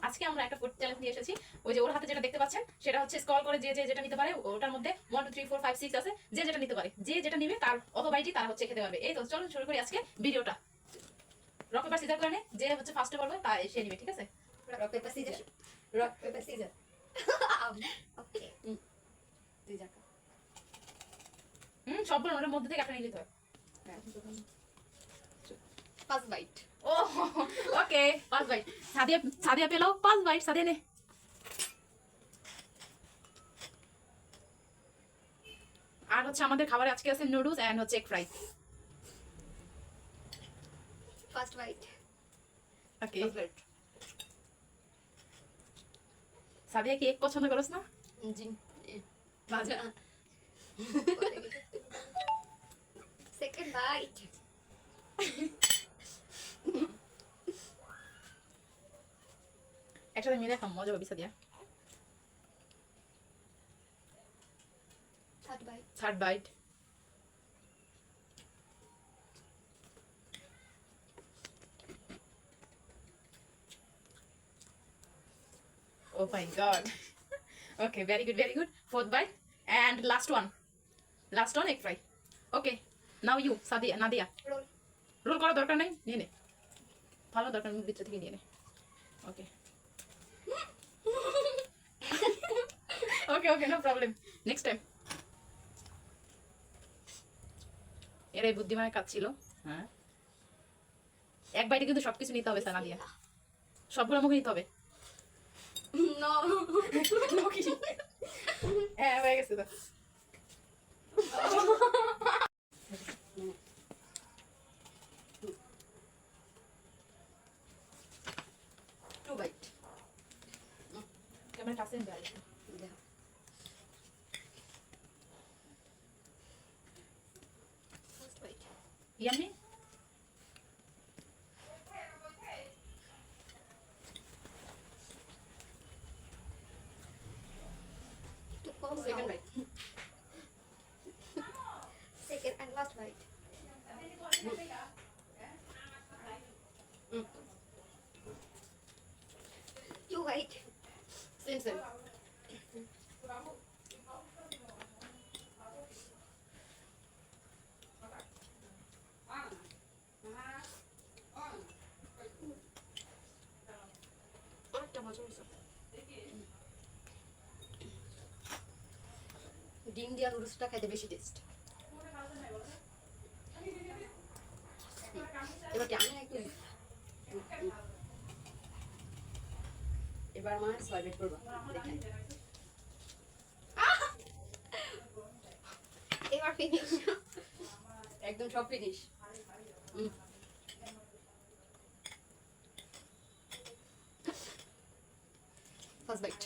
আজকে আমরা একটা ফুড চ্যালেঞ্জ নিয়ে এসেছি। ওই যে ওর হাতে যেটা দেখতে পাচ্ছেন সেটা হচ্ছে স্ক্রল করে যে যেটা নিতে পারে, ওটার মধ্যে 1 2 3 4 5 6 আছে, যে যেটা নিতে পারে, যে যেটা নিবে তার অত বাইটি তার হচ্ছে খেতে পারবে। এই তো চলুন শুরু করি আজকে ভিডিওটা। রক পেপার সিজার করে নে, যে হচ্ছে ফার্স্টে বলবে তা সে নিবে, ঠিক আছে? Rock paper scissor. Rock paper scissor. Okay. তুই যা। সবগুলো ওটার মধ্যে থেকে একটা নিয়ে নিতে হবে। First bite. ও ওকে, 5 বাইট। সাদিয়া সাদিয়া পেলো 5 বাইট। সাদিয়া নে। আর হচ্ছে আমাদের খাবারে আজকে আছে নুডলস এন্ড হচ্ছে egg fry. First bite. Okay, Sadia কি এগ পছন্দ করছ না? জি। ভাজা। Second bite. একসাথে মিলে খাম, মজা হবে। Sadia third bite. Third bite. Oh my god. Okay, very good, very good. Fourth bite and last one. Last one egg fry. Okay. Now you, Sadia, Nadia. Roll. Roll করার দরকার নাই, নিয়ে নে। ভালো দরকার নেই, ভিতর থেকে নিয়ে নে। ওকে। ওকে ওকে, নো প্রবলেম। Next time. এরাই বুদ্ধিমানের কাজ ছিল। হ্যাঁ, এক বাইটে কিন্তু সবকিছু নিতে হবে স্যার, নাদিয়া। সবগুলো মুখে নিতে হবে। নো। হ্যাঁ, হয়ে গেছে তো। Two byte. ক্যামেরা কাছে নিয়ে আসো। First bite. Yummy. Second bite. Second and last bite. You wait. Same same. অনেকটা মজা হয়েছে। ডিম দিয়া নুডলসটা খাইতে বেশি টেস্ট। এবার কি আমি একটু এবার আমার সার্ভেট করবো দেখেন। এবার ফিনিশ, একদম সব ফিনিশ। First bite.